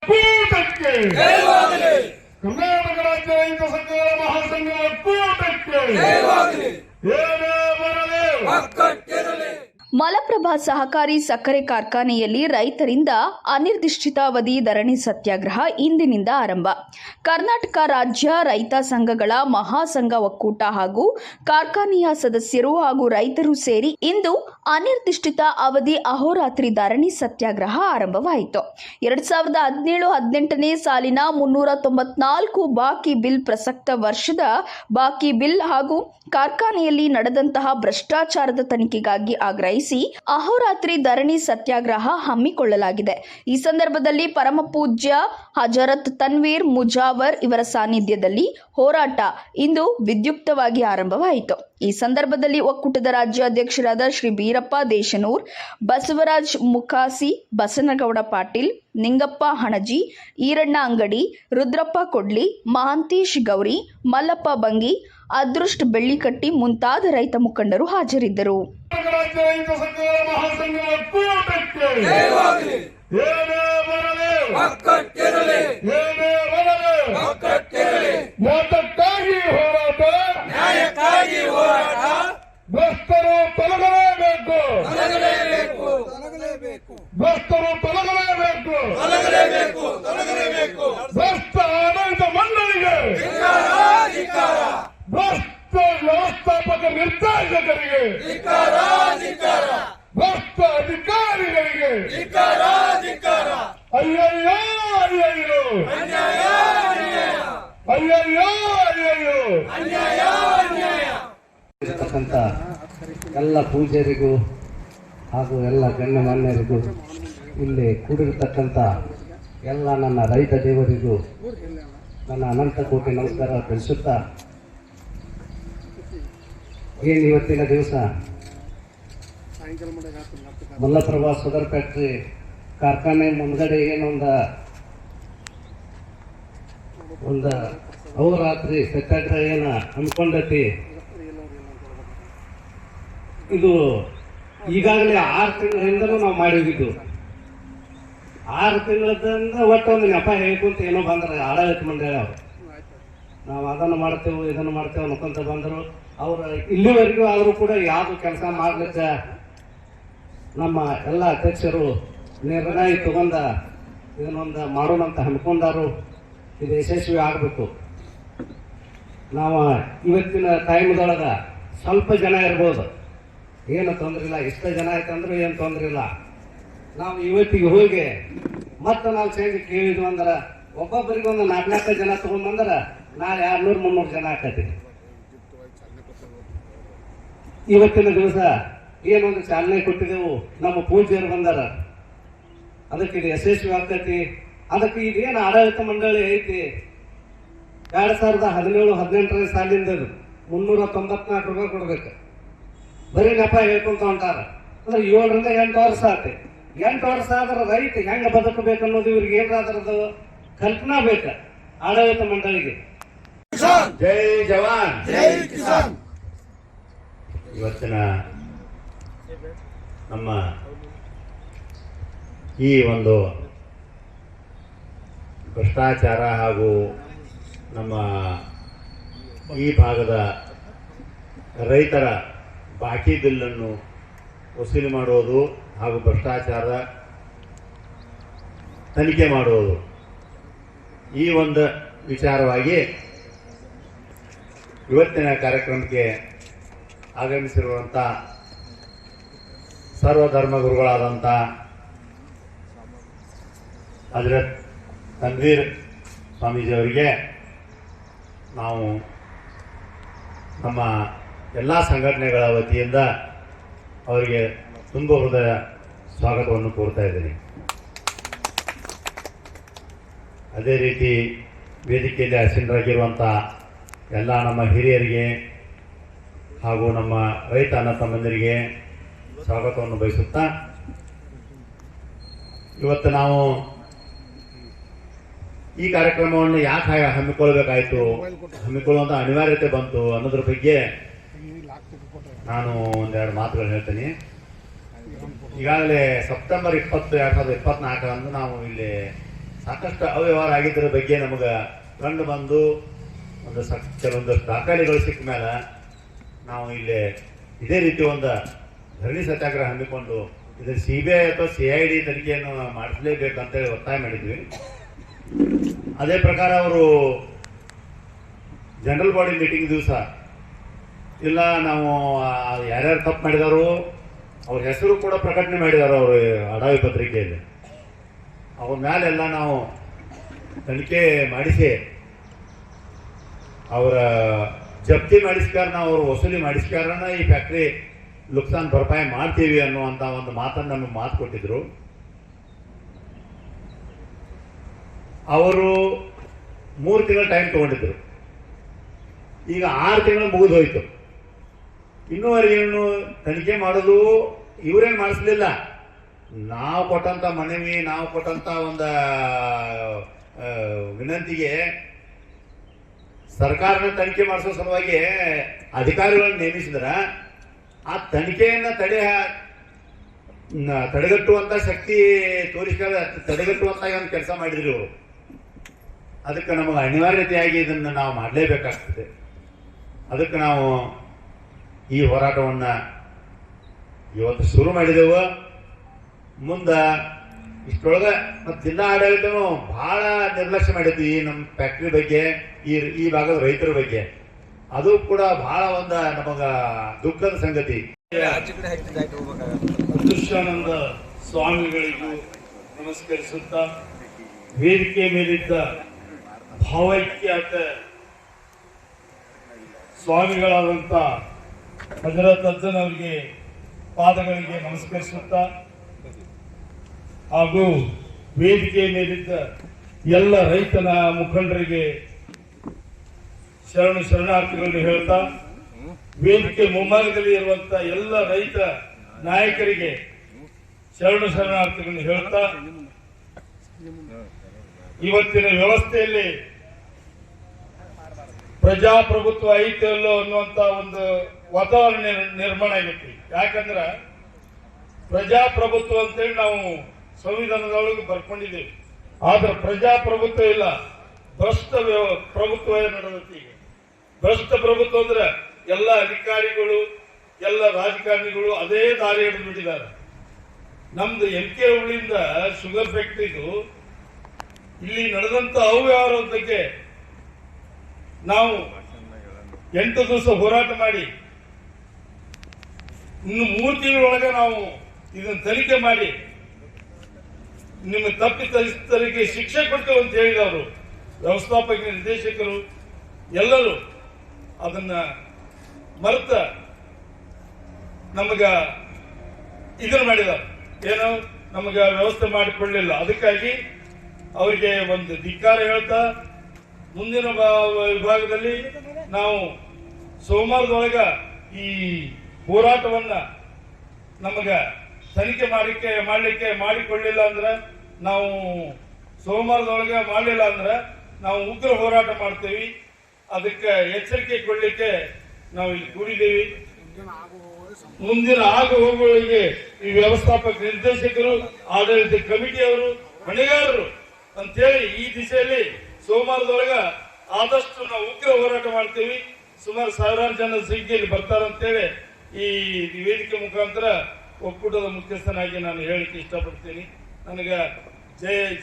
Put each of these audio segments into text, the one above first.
ಒಕ್ಕೂಟಕ್ಕೆ, ಕರ್ನಾಟಕ ರಾಜ್ಯ ರೈತ ಸಂಘಗಳ ಮಹಾಸಂಘದ ಒಕ್ಕೂಟಕ್ಕೆ ಏನೇ ಬರಲಿ ಒಕ್ಕಟ್ಟಿರಲಿ. ಮಲಪ್ರಭಾ ಸಹಕಾರಿ ಸಕ್ಕರೆ ಕಾರ್ಖಾನೆಯಲ್ಲಿ ರೈತರಿಂದ ಅನಿರ್ದಿಷ್ಟಾವಧಿ ಧರಣಿ ಸತ್ಯಾಗ್ರಹ ಇಂದಿನಿಂದ ಆರಂಭ. ಕರ್ನಾಟಕ ರಾಜ್ಯ ರೈತ ಸಂಘಗಳ ಮಹಾಸಂಘ ಒಕ್ಕೂಟ ಹಾಗೂ ಕಾರ್ಖಾನೆಯ ಸದಸ್ಯರು ಹಾಗೂ ರೈತರು ಸೇರಿ ಇಂದು ಅನಿರ್ದಿಷ್ಟ ಅವಧಿ ಅಹೋರಾತ್ರಿ ಧರಣಿ ಸತ್ಯಾಗ್ರಹ ಆರಂಭವಾಯಿತು. 2017-18ನೇ ಸಾಲಿನ 394 ಬಾಕಿ ಬಿಲ್, ಪ್ರಸಕ್ತ ವರ್ಷದ ಬಾಕಿ ಬಿಲ್ ಹಾಗೂ ಕಾರ್ಖಾನೆಯಲ್ಲಿ ನಡೆದಂತಹ ಭ್ರಷ್ಟಾಚಾರದ ತನಿಖೆಗಾಗಿ ಆಗ್ರಹಿಸಿ ಅಹೋರಾತ್ರಿ ಧರಣಿ ಸತ್ಯಾಗ್ರಹ ಹಮ್ಮಿಕೊಳ್ಳಲಾಗಿದೆ. ಈ ಸಂದರ್ಭದಲ್ಲಿ ಪರಮ ಪೂಜ್ಯ ಹಜರತ್ ತನ್ವೀರ್ ಮುಜಾವರ್ ಇವರ ಸಾನ್ನಿಧ್ಯದಲ್ಲಿ ಹೋರಾಟ ಇಂದು ವಿದ್ಯುಕ್ತವಾಗಿ ಆರಂಭವಾಯಿತು. ಈ ಸಂದರ್ಭದಲ್ಲಿ ಒಕ್ಕೂಟದ ರಾಜ್ಯ ಅಧ್ಯಕ್ಷರಾದ ಶ್ರೀ ಬೀರಪ್ಪ ದೇಶನೂರ್, ಬಸವರಾಜ್ ಮುಖಾಸಿ, ಬಸನಗೌಡ ಪಾಟೀಲ್, ನಿಂಗಪ್ಪ ಹಣಜಿ, ಈರಣ್ಣ ಅಂಗಡಿ, ರುದ್ರಪ್ಪ ಕೊಡ್ಲಿ, ಮಹಾಂತೇಶ್ ಗೌರಿ, ಮಲ್ಲಪ್ಪ ಬಂಗಿ, ಅದೃಷ್ಟ ಬೆಳ್ಳಿಕಟ್ಟಿ ಮುಂತಾದ ರೈತ ಮುಖಂಡರು ಹಾಜರಿದ್ದರು. ರಾಜ್ಯ ರೈತ ಸಂಘಗಳ ಮಹಾಸಂಘದ ಒಕ್ಕೂಟಕ್ಕೆ ಏನೇ ಬರಲಿ ಒಕ್ಕಟ್ಟಿರಲಿ, ಏನೇ ಬರಲಿ ಒಕ್ಕಟ್ಟಿರಲಿ. ನ್ಯಾಯಕ್ಕಾಗಿ ಹೋರಾಟ, ನ್ಯಾಯಕ್ಕಾಗಿ ಹೋರಾಟ. ಭ್ರಷ್ಟರು ತೊಲಗಲೇಬೇಕು, ತೊಲಗಲೇಬೇಕು, ತೊಲಗಲೇಬೇಕು. ಭ್ರಷ್ಟರು ತೊಲಗಲೇಬೇಕು, ತೊಲಗಲೇಬೇಕು, ತೊಲಗಲೇಬೇಕು. ಭ್ರಷ್ಟ ಆಡಳಿತ ಮಂಡಳಿಗೆ ಧಿಕ್ಕಾರ, ಧಿಕ್ಕಾರ. ಭ್ರಷ್ಟ ವ್ಯವಸ್ಥಾಪಕ ನಿರ್ದೇಶಕರಿಗೆ ಧಿಕ್ಕಾರ, ಧಿಕ್ಕಾರ. ಭ್ರಷ್ಟ ಅಧಿಕಾರಿಗಳಿಗೆ ಧಿಕ್ಕಾರ, ಧಿಕ್ಕಾರ. ಅಯ್ಯಯ್ಯೋ ಅಯ್ಯಯ್ಯೋ, ಅನ್ಯಾಯ ಅನ್ಯಾಯ, ಅಯ್ಯಯ್ಯೋ ಅಯ್ಯಯ್ಯೋ, ಅನ್ಯಾಯ ಅನ್ಯಾಯ. ಇರತಕ್ಕಂಥ ಎಲ್ಲ ಪೂಜಾರಿಗೂ ಹಾಗೂ ಎಲ್ಲ ಗಣ್ಯಮಾನ್ಯರಿಗೂ, ಇಲ್ಲಿ ಕೂಡಿರತಕ್ಕಂಥ ಎಲ್ಲ ನನ್ನ ರೈತ ದೇವರಿಗೂ ನನ್ನ ಅನಂತ ಕೋಟಿ ನಮಸ್ಕಾರ ತಿಳಿಸುತ್ತಾ, ಏನು ಇವತ್ತಿನ ದಿವಸ ಮಲ್ಲಪ್ರಭಾ ಶುಗರ್ ಫ್ಯಾಕ್ಟ್ರಿ ಕಾರ್ಖಾನೆ ಮುಂದ್ಗಡೆ ಏನೊಂದು ಅಹೋರಾತ್ರಿ ಸತ್ಯಾಗ್ರಹ ಏನ ಹಮ್ಮಿಕೊಂಡೈತಿ, ಇದು ಈಗಾಗಲೇ 6 ತಿಂಗಳಿಂದಲೂ ನಾವು ಮಾಡಿದ್ದು. 6 ತಿಂಗಳಿಂದ ಒಟ್ಟು ಒಂದು ನೆಪ ಹೇಳ್ಕೊಂತ ಏನೋ ಬಂದ್ರೆ ಆಡಳಿತ ಮಂಡಳಿ ಅವರು, ನಾವು ಅದನ್ನು ಮಾಡ್ತೇವೆ ಇದನ್ನು ಮಾಡ್ತೇವೆ ಅನ್ಕೊಂತ ಬಂದರು. ಅವರು ಇಲ್ಲಿವರೆಗೂ ಆದರೂ ಕೂಡ ಯಾವುದು ಕೆಲಸ ಮಾಡ್ಲಿಕ್ಕೆ ನಮ್ಮ ಎಲ್ಲ ಅಧ್ಯಕ್ಷರು ನಿರ್ಣಯ ತಗೊಂಡ ಇದನ್ನೊಂದು ಮಾಡೋಣಂತ ಹಮ್ಮಿಕೊಂಡಾರು. ಇದು ಯಶಸ್ವಿ ಆಗಬೇಕು. ನಾವು ಇವತ್ತಿನ ಟೈಮ್ದೊಳಗೆ ಸ್ವಲ್ಪ ಜನ ಇರ್ಬೋದು, ಏನು ತೊಂದರೆ ಇಲ್ಲ. ಇಷ್ಟ ಜನ ಆಯ್ತಂದ್ರೆ ಏನು ತೊಂದರೆ ಇಲ್ಲ. ನಾವು ಇವತ್ತಿಗೆ ಹೋಗಿ ಮತ್ತೆ ನಾವು ಸೇರಿ ಕೇಳಿದ್ವು ಅಂದ್ರೆ ಒಬ್ಬೊಬ್ಬರಿಗೆ ಒಂದು 4-4 ಜನ ತಗೊಂಡ್ಬಂದ್ರೆ ನಾಳೆ 200-300 ಜನ ಆಗ್ತೈತಿ. ಇವತ್ತಿನ ದಿವಸ ಏನೊಂದು ಚಾಲನೆ ಕೊಟ್ಟಿದ್ದೆವು, ನಮ್ಮ ಪೂಜ್ಯರು ಬಂದಾರ, ಅದಕ್ಕೆ ಇದು ಯಶಸ್ವಿ ಆಗ್ತೈತಿ. ಅದಕ್ಕೆ ಇದೇನು ಆಡಳಿತ ಮಂಡಳಿ ಐತಿ 2017-18ನೇ ಸಾಲಿಂದ 394 ರೂಪಾಯಿ ಕೊಡ್ಬೇಕು. ಬರೀ ನೆಪ ಹೇಳ್ಕೊಂತ ಹೊಂಟಾರ ಅಂದ್ರೆ 7ರಿಂದ 8 ವರ್ಷ ಆಯ್ತು. 8 ವರ್ಷ ಆದ್ರೆ ರೈತ ಹೆಂಗ ಬದುಕಬೇಕು ಅನ್ನೋದು ಇವ್ರಿಗೆ ಏನಾದ್ರದ್ದು ಕಲ್ಪನಾ ಬೇಕ ಆಡಳಿತ ಮಂಡಳಿಗೆ. ಜೈ ಜವಾನ್ ಜೈ ಕಿಸಾನ್. ಇವತ್ತಿನ ನಮ್ಮ ಈ ಒಂದು ಭ್ರಷ್ಟಾಚಾರ ಹಾಗೂ ನಮ್ಮ ಈ ಭಾಗದ ರೈತರ ಬಾಕಿ ಬಿಲ್ಲನ್ನು ವಸೂಲಿ ಮಾಡುವುದು ಹಾಗೂ ಭ್ರಷ್ಟಾಚಾರ ತನಿಖೆ ಮಾಡುವುದು, ಈ ಒಂದು ವಿಚಾರವಾಗಿ ಇವತ್ತಿನ ಕಾರ್ಯಕ್ರಮಕ್ಕೆ ಆಗಮಿಸಿರುವಂಥ ಸರ್ವಧರ್ಮಗುರುಗಳಾದಂಥ ಹಜರತ್ ತನ್ವೀರ್ ಸ್ವಾಮೀಜಿಯವರಿಗೆ ನಾವು ನಮ್ಮ ಎಲ್ಲ ಸಂಘಟನೆಗಳ ವತಿಯಿಂದ ಅವರಿಗೆ ತುಂಬ ಹೃದಯ ಸ್ವಾಗತವನ್ನು ಕೋರ್ತಾ ಇದ್ದೀನಿ. ಅದೇ ರೀತಿ ವೇದಿಕೆಯಲ್ಲಿ ಆಸೀನರಾಗಿರುವಂಥ ಎಲ್ಲ ನಮ್ಮ ಹಿರಿಯರಿಗೆ ಹಾಗೂ ನಮ್ಮ ರೈತ ಅಣ್ಣ ತಮ್ಮಂದಿರಿಗೆ ಸ್ವಾಗತವನ್ನು ಬಯಸುತ್ತಾ, ಇವತ್ತು ನಾವು ಈ ಕಾರ್ಯಕ್ರಮವನ್ನು ಯಾಕೆ ಹಮ್ಮಿಕೊಳ್ಳಬೇಕಾಯಿತು, ಹಮ್ಮಿಕೊಳ್ಳುವಂಥ ಅನಿವಾರ್ಯತೆ ಬಂತು ಅನ್ನೋದ್ರ ಬಗ್ಗೆ ನಾನು ಒಂದೆರಡು ಮಾತುಗಳು ಹೇಳ್ತೀನಿ. ಈಗಾಗಲೇ ಸೆಪ್ಟೆಂಬರ್ 20, 2024 ನಾವು ಇಲ್ಲಿ ಸಾಕಷ್ಟು ಅವ್ಯವಹಾರ ಆಗಿದ್ದರ ಬಗ್ಗೆ ನಮಗೆ ಕಂಡು ಬಂದು ಕೆಲವೊಂದಷ್ಟು ದಾಖಲೆಗಳು ಸಿಕ್ಕ ಮೇಲೆ ನಾವು ಇಲ್ಲಿ ಇದೇ ರೀತಿ ಒಂದು ಧರಣಿ ಸತ್ಯಾಗ್ರಹ ಹಮ್ಮಿಕೊಂಡು ಇದರ CBI ಅಥವಾ CID ತನಿಖೆಯನ್ನು ಮಾಡಿಸಲೇಬೇಕಂತೇಳಿ ಒತ್ತಾಯ ಮಾಡಿದ್ವಿ. ಅದೇ ಪ್ರಕಾರ ಅವರು ಜನರಲ್ ಬಾಡಿ ಮೀಟಿಂಗ್ ದಿವಸ ಇಲ್ಲ ನಾವು ಯಾರ್ಯಾರು ತಪ್ಪು ಮಾಡಿದಾರೋ ಅವ್ರ ಹೆಸರು ಕೂಡ ಪ್ರಕಟಣೆ ಮಾಡಿದಾರೋ ಅವರು ಅಡಾವಿ ಪತ್ರಿಕೆಯಲ್ಲಿ, ಅವ್ರ ಮೇಲೆಲ್ಲ ನಾವು ತನಿಖೆ ಮಾಡಿಸಿ ಅವರ ಜಪ್ತಿ ಮಾಡಿಸ್ಕಾರ ನಾವು ಅವ್ರ ವಸೂಲಿ ಮಾಡಿಸ್ಕಾರನ ಈ ಫ್ಯಾಕ್ಟ್ರಿ ನುಕ್ಸಾನ್ ಭರಪಾಯಿ ಮಾಡ್ತೀವಿ ಅನ್ನುವಂಥ ಒಂದು ಮಾತನ್ನು ನಮಗೆ ಮಾತು ಕೊಟ್ಟಿದ್ರು. ಅವರು 3 ತಿಂಗಳ ಟೈಮ್ ತಗೊಂಡಿದ್ರು. ಈಗ 6 ತಿಂಗಳು ಮುಗಿದು ಹೋಯ್ತು. ಇನ್ನೂವರೆಗೇನು ತನಿಖೆ ಮಾಡೋದು ಇವರೇನು ಮಾಡಿಸ್ಲಿಲ್ಲ. ನಾವು ಕೊಟ್ಟಂತ ಮನವಿ, ನಾವು ಕೊಟ್ಟಂತ ಒಂದು ವಿನಂತಿಗೆ ಸರ್ಕಾರನ ತನಿಖೆ ಮಾಡಿಸೋ ಸಲುವಾಗಿ ಅಧಿಕಾರಿಗಳನ್ನು ನೇಮಿಸಿದ್ರ ಆ ತನಿಖೆಯನ್ನ ತಡೆಗಟ್ಟುವಂತ ಶಕ್ತಿ ತೋರಿಸಿದ ತಡೆಗಟ್ಟುವಂತ ಒಂದು ಕೆಲಸ ಮಾಡಿದ್ರಿ ಅವರು. ಅದಕ್ಕೆ ನಮಗೆ ಅನಿವಾರ್ಯತೆಯಾಗಿ ಇದನ್ನು ನಾವು ಮಾಡಲೇಬೇಕಾಗ್ತದೆ. ಅದಕ್ಕೆ ನಾವು ಈ ಹೋರಾಟವನ್ನ ಇವತ್ತು ಶುರು ಮಾಡಿದೆವು. ಮುಂದೆ ಇಷ್ಟೊಳಗೆ ಮತ್ತು ಜಿಲ್ಲಾ ಆಡಳಿತನೂ ಬಹಳ ನಿರ್ಲಕ್ಷ್ಯ ಮಾಡಿದ್ವಿ ನಮ್ಮ ಫ್ಯಾಕ್ಟ್ರಿ ಬಗ್ಗೆ, ಈ ಭಾಗದ ರೈತರ ಬಗ್ಗೆ. ಅದು ಕೂಡ ಬಹಳ ಒಂದು ನಮಗ ದುಃಖದ ಸಂಗತಿ. ಅದೃಶ್ಯಾನಂದ ಸ್ವಾಮಿಗಳಿಗೂ ನಮಸ್ಕರಿಸುತ್ತಾ ವೇದಿಕೆ ಮೇಲಿದ್ದ ಭಾವೈಕ್ಯತ ಸ್ವಾಮಿಗಳಾದಂಥ ಹಜರತ್ ಅಜ್ಜನ್ ಅವರಿಗೆ ಪಾದಗಳಿಗೆ ನಮಸ್ಕರಿಸುತ್ತಾ ಹಾಗೂ ವೇದಿಕೆ ಮೇಲಿದ್ದ ಎಲ್ಲ ರೈತನ ಮುಖಂಡರಿಗೆ ಶರಣಾರ್ಥಿಗಳನ್ನು ಹೇಳ್ತಾ, ವೇದಿಕೆ ಮುಂಭಾಗದಲ್ಲಿ ಇರುವಂತ ಎಲ್ಲ ರೈತ ನಾಯಕರಿಗೆ ಶರಣಾರ್ಥಿಗಳನ್ನು ಹೇಳ್ತಾ, ಇವತ್ತಿನ ವ್ಯವಸ್ಥೆಯಲ್ಲಿ ಪ್ರಜಾಪ್ರಭುತ್ವ ಐತಲ್ಲೋ ಅನ್ನುವಂತ ಒಂದು ವಾತಾವರಣ ನಿರ್ಮಾಣ ಆಗೈತಿ. ಯಾಕಂದ್ರ ಪ್ರಜಾಪ್ರಭುತ್ವ ಅಂತೇಳಿ ನಾವು ಸಂವಿಧಾನದೊಳಗೆ ಬರ್ಕೊಂಡಿದ್ದೇವೆ. ಆದ್ರೆ ಪ್ರಜಾಪ್ರಭುತ್ವ ಇಲ್ಲ, ಭ್ರಷ್ಟ ಪ್ರಭುತ್ವ ನಡೆದೈತಿ. ಈಗ ಭ್ರಷ್ಟ ಪ್ರಭುತ್ವ ಅಂದ್ರೆ ಎಲ್ಲ ಅಧಿಕಾರಿಗಳು, ಎಲ್ಲ ರಾಜಕಾರಣಿಗಳು ಅದೇ ದಾರಿ ಹಿಡಿದು ಬಿಟ್ಟಿದ್ದಾರೆ. ನಮ್ದು MK ಹುಳಿಯಿಂದ ಶುಗರ್ ಫ್ಯಾಕ್ಟ್ರಿದು ಇಲ್ಲಿ ನಡೆದಂತ ಅವ್ಯವಹಾರದ ಬಗ್ಗೆ ನಾವು 8 ದಿವಸ ಹೋರಾಟ ಮಾಡಿ ಇನ್ನು 3 ತಿಂಗಳೊಳಗೆ ನಾವು ಇದನ್ನು ತನಿಖೆ ಮಾಡಿ ನಿಮ್ಮ ತಪ್ಪಿತಸ್ಥರಿಗೆ ಶಿಕ್ಷೆ ಕೊಡ್ತೇವೆ ಅಂತ ಹೇಳಿದವರು ವ್ಯವಸ್ಥಾಪಕ ನಿರ್ದೇಶಕರು ಎಲ್ಲರೂ ಅದನ್ನ ಮರೆತ ನಮಗ ಇದನ್ನು ಮಾಡಿದ್ದಾರೆ. ಏನು ನಮಗ ವ್ಯವಸ್ಥೆ ಮಾಡಿಕೊಳ್ಳಲಿಲ್ಲ. ಅದಕ್ಕಾಗಿ ಅವರಿಗೆ ಒಂದು ಧಿಕ್ಕಾರ ಹೇಳ್ತಾ ಮುಂದಿನ ವಿಭಾಗದಲ್ಲಿ ನಾವು ಸೋಮವಾರದೊಳಗ ಈ ಹೋರಾಟವನ್ನ ನಮಗ ತನಿಖೆ ಮಾಡಲಿಕ್ಕೆ ಮಾಡಿಕೊಳ್ಳಿಲ್ಲ ಅಂದ್ರೆ, ನಾವು ಸೋಮವಾರದೊಳಗೆ ಮಾಡಲಿಲ್ಲ ಅಂದ್ರೆ ನಾವು ಉಗ್ರ ಹೋರಾಟ ಮಾಡ್ತೇವೆ. ಅದಕ್ಕೆ ಎಚ್ಚರಿಕೆ ಕೊಡ್ಲಿಕ್ಕೆ ನಾವು ಇಲ್ಲಿ ಕೂಡಿದ್ದೇವೆ. ಮುಂದಿನ ಆಗು ಹೋಗುಗಳಿಗೆ ಈ ವ್ಯವಸ್ಥಾಪಕ ನಿರ್ದೇಶಕರು, ಆಡಳಿತ ಕಮಿಟಿಯವರು, ಹೊಣೆಗಾರರು ಅಂತೇಳಿ ಈ ದಿಶೆಯಲ್ಲಿ ಸೋಮವಾರದೊಳಗ ಆದಷ್ಟು ನಾವು ಉಗ್ರ ಹೋರಾಟ ಮಾಡ್ತೀವಿ. ಸುಮಾರು 1000 ಜನ ಸಂಖ್ಯೆಯಲ್ಲಿ ಬರ್ತಾರಂತೇಳಿ ಈ ವೇದಿಕೆ ಮುಖಾಂತರ ಒಕ್ಕೂಟದ ಮುಖ್ಯಸ್ಥನಾಗಿ ನಾನು ಹೇಳಿಕ್ಕೆ ಇಷ್ಟಪಡ್ತೀನಿ. ನನಗೆ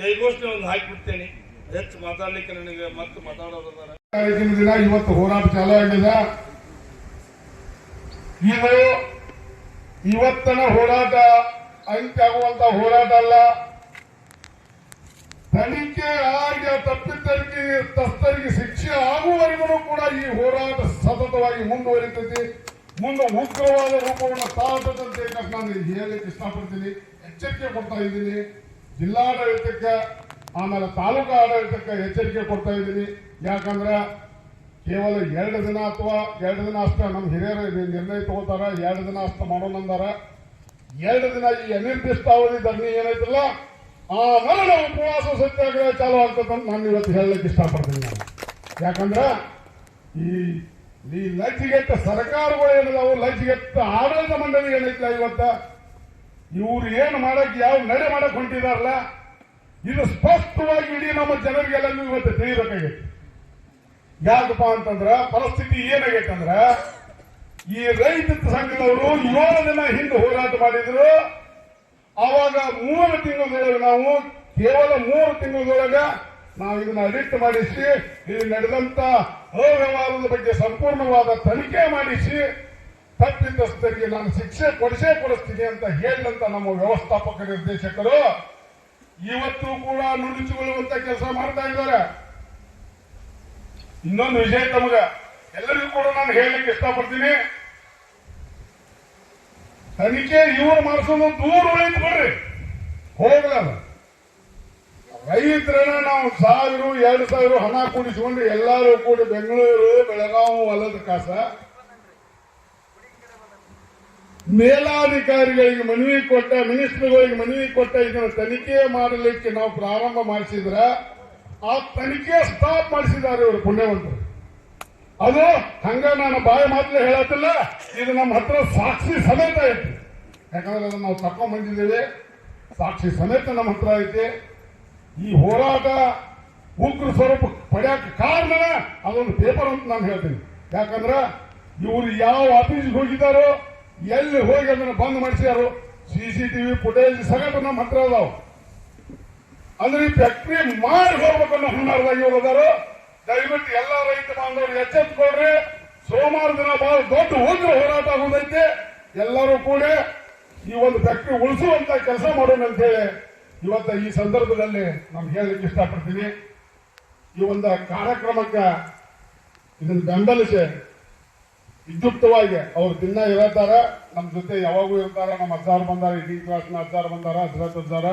ಜೈಘೋಷಣೆ ಒಂದು ಹಾಕಿಬಿಡ್ತೇನೆ. ಹೆಚ್ಚು ಮಾತಾಡ್ಲಿಕ್ಕೆ ನನಗೆ ಮತ್ತೆ ಮಾತಾಡೋದಾರ ದಿನ ಇವತ್ತು ಹೋರಾಟ ಚಾಲೂ ಆಗಿದೆ. ಇದು ಇವತ್ತಿನ ಹೋರಾಟ ಅಂತ್ಯ ಆಗುವಂತ ಹೋರಾಟ ಅಲ್ಲ. ತನಿಖೆ ಆಗಿ ತಪ್ಪಿತಸ್ಥರಿಗೆ ಶಿಕ್ಷೆ ಆಗುವವರೆಗೂ ಕೂಡ ಈ ಹೋರಾಟ ಸತತವಾಗಿ ಮುಂದುವರಿತೈತಿ. ಮುಂದೆ ಉಗ್ರವಾದ ರೂಪವನ್ನು ತಾಳದಂತೆ ನಾನು ಹೇಳಲಿಕ್ಕೆ ಇಷ್ಟಪಡ್ತೀನಿ, ಎಚ್ಚರಿಕೆ ಕೊಡ್ತಾ ಇದ್ದೀನಿ. ಜಿಲ್ಲಾಡಳಿತಕ್ಕೆ ಆಮೇಲೆ ತಾಲೂಕು ಆಡಳಿತಕ್ಕೆ ಎಚ್ಚರಿಕೆ ಕೊಡ್ತಾ ಇದ್ದೀನಿ. ಯಾಕಂದ್ರೆ ಕೇವಲ 2 ದಿನ ಅಥವಾ 2 ದಿನ ಅಷ್ಟೇ ನಮ್ಮ ಹಿರಿಯರು ನಿರ್ಣಯ ತಗೋತಾರ. 2 ದಿನ ಅಷ್ಟೇ ಮಾಡೋಣಂದಾರ. 2 ದಿನ ಈ ಅನಿರ್ದಿಷ್ಟಾವಧಿ ಧರಣಿ ಏನೈತಿಲ್ಲ, ಆಮೇಲೆ ನಾವು ಉಪವಾಸ ಸತ್ಯಾಗ್ರಹ ಚಾಲು ಆಗ್ತದಂತ ನಾನು ಇವತ್ತು ಹೇಳಲಿಕ್ಕೆ ಇಷ್ಟಪಡ್ತೀನಿ. ನಾನು ಯಾಕಂದ್ರೆ ಈ ಲಜ್ಜಿಗೆಟ್ಟ ಸರ್ಕಾರಗಳು ಏನಿದಾವು, ಲಜ್ಜಿಗೆಟ್ಟ ಆಡಳಿತ ಮಂಡಳಿ ಏನೈತಿಲ್ಲ, ಇವತ್ತ ಇವ್ರು ಏನು ಮಾಡಕ್ ಯಾವ ನಡೆ ಮಾಡಕ್ ಹೊಂಟಿದಾರಲ್ಲ, ಇದು ಸ್ಪಷ್ಟವಾಗಿ ಇಡೀ ನಮ್ಮ ಜನರಿಗೆಲ್ಲರಿಗೂ ಇವತ್ತು ತಿಳಿಬೇಕಾಗೈತಿ. ಯಾಕಪ್ಪ ಅಂತಂದ್ರ ಪರಿಸ್ಥಿತಿ ಏನಾಗೈತಂದ್ರ ಈ ರೈತ ಸಂಘದವರು 7 ದಿನ ಹಿಂದೆ ಹೋರಾಟ ಮಾಡಿದ್ರು. ಆವಾಗ 3 ತಿಂಗಳೊಳಗೆ ನಾವು ಕೇವಲ 3 ತಿಂಗಳೊಳಗ ನಾವು ಇದನ್ನ ಅಡಿಟ್ ಮಾಡಿಸಿ ಇಲ್ಲಿ ನಡೆದಂತ ಅವ್ಯವಹಾರದ ಬಗ್ಗೆ ಸಂಪೂರ್ಣವಾದ ತನಿಖೆ ಮಾಡಿಸಿ ತಪ್ಪಿತಸ್ಥರಿಗೆ ನಾನು ಶಿಕ್ಷೆ ಕೊಡಿಸ್ತೀನಿ ಅಂತ ಹೇಳಿದಂತ ನಮ್ಮ ವ್ಯವಸ್ಥಾಪಕ ನಿರ್ದೇಶಕರು ಇವತ್ತು ಕೂಡ ನುಡಿಸಿಕೊಳ್ಳುವಂತ ಕೆಲಸ ಮಾಡ್ತಾ ಇದ್ದಾರೆ. ಇನ್ನೊಂದು ವಿಷಯ ತಮಗ ಎಲ್ಲರಿಗೂ ಕೂಡ ನಾನು ಹೇಳಲಿಕ್ಕೆ ಇಷ್ಟಪಡ್ತೀನಿ. ತನಿಖೆ ಇವರು ಮಾಡಿಸೋದು ದೂರ ಉಳಿದು ಬಿಡ್ರಿ, ಹೋಗಲ್ಲ. ರೈತರನ್ನ ನಾವು 1000-2000 ಹಣ ಕೂಡಿಸಿಕೊಂಡು ಎಲ್ಲರೂ ಕೂಡ ಬೆಂಗಳೂರು ಬೆಳಗಾವಿ ಹೊಲದ ಕಾಸ ಮೇಲಾಧಿಕಾರಿಗಳಿಗೆ ಮನವಿ ಕೊಟ್ಟ, ಮಿನಿಸ್ಟರ್ಗಳಿಗೆ ಮನವಿ ಕೊಟ್ಟ ಇದನ್ನು ತನಿಖೆ ಮಾಡಲಿಕ್ಕೆ ನಾವು ಪ್ರಾರಂಭ ಮಾಡಿಸಿದ್ರ ಆ ತನಿಖೆ ಸ್ಟಾಪ್ ಮಾಡಿಸಿದ್ದಾರೆ ಇವರು ಪುಣ್ಯವಂತರು. ಅದು ಹಂಗ ನಾನು ಬಾಯಿ ಮಾತಲ್ಲೇ ಹೇಳತ್ತಿಲ್ಲ, ಇದು ನಮ್ಮ ಹತ್ರ ಸಾಕ್ಷಿ ಸಮೇತ ಐತಿ. ಯಾಕಂದ್ರೆ ಅದನ್ನ ನಾವು ತಕೊಂಡ್ ಬಂದಿದ್ದೇವೆ, ಸಾಕ್ಷಿ ಸಮೇತ ನಮ್ಮ ಹತ್ರ ಐತಿ. ಈ ಹೋರಾಟ ಉಗ್ರ ಸ್ವರೂಪ ಪಡೆಯಕ್ಕೆ ಕಾರಣ ಅದೊಂದು ಪೇಪರ್ ಅಂತ ನಾನು ಹೇಳ್ತೀನಿ. ಯಾಕಂದ್ರ ಇವರು ಯಾವ ಆಫೀಸ್ಗೆ ಹೋಗಿದ್ದಾರೋ, ಎಲ್ಲಿ ಹೋಗಿ ಅದನ್ನ ಬಂದ್ ಮಾಡಿಸ್ಯಾರೋ, CCTV ಫುಟೇಜ್ ಸಗಟು ನಮ್ಮ ಹತ್ರ ಅದಾವ. ಅಂದ್ರೆ ಈ ಫ್ಯಾಕ್ಟ್ರಿ ಮಾಡಿ ಹೋಗ್ಬೇಕು ಅನ್ನೋ ಹುನ್ನಾರದಾಗ ಇವರು ಅದಾರೋ. ದಯವಿಟ್ಟು ಎಲ್ಲ ರೈತ ಬಾಂಧವರು ಎಚ್ಚೆತ್ಕೊಳ್ರಿ. ಸೋಮವಾರ ದಿನ ಬಹಳ ದೊಡ್ಡ ಉಗ್ರ ಹೋರಾಟ ಆಗೋದೈತೆ. ಎಲ್ಲರೂ ಕೂಡ ಈ ಒಂದು ಫ್ಯಾಕ್ಟ್ರಿ ಉಳಿಸುವಂತ ಕೆಲಸ ಮಾಡೋಣ ಅಂತ ಹೇಳಿ ಇವತ್ತ ಈ ಸಂದರ್ಭದಲ್ಲಿ ನಾನು ಹೇಳಲಿಕ್ಕೆ ಇಷ್ಟಪಡ್ತೀನಿ. ಈ ಒಂದು ಕಾರ್ಯಕ್ರಮಕ್ಕೆ ಇದನ್ನು ಬೆಂಬಲಿಸಿ ವಿದ್ಯುಕ್ತವಾಗಿ ಅವ್ರು ದಿನ ಇರತ್ತಾರ, ನಮ್ಮ ಜೊತೆ ಯಾವಾಗೂ ಇರ್ತಾರ. ನಮ್ಮ ಅಜ್ಜಾರು ಬಂದಾರ, ಇಡೀ ಕ್ಲಾಸ್ನ ಅಜ್ಜಾರು ಬಂದಾರ, ಹಜರತ್ ಅಜ್ಜಾರ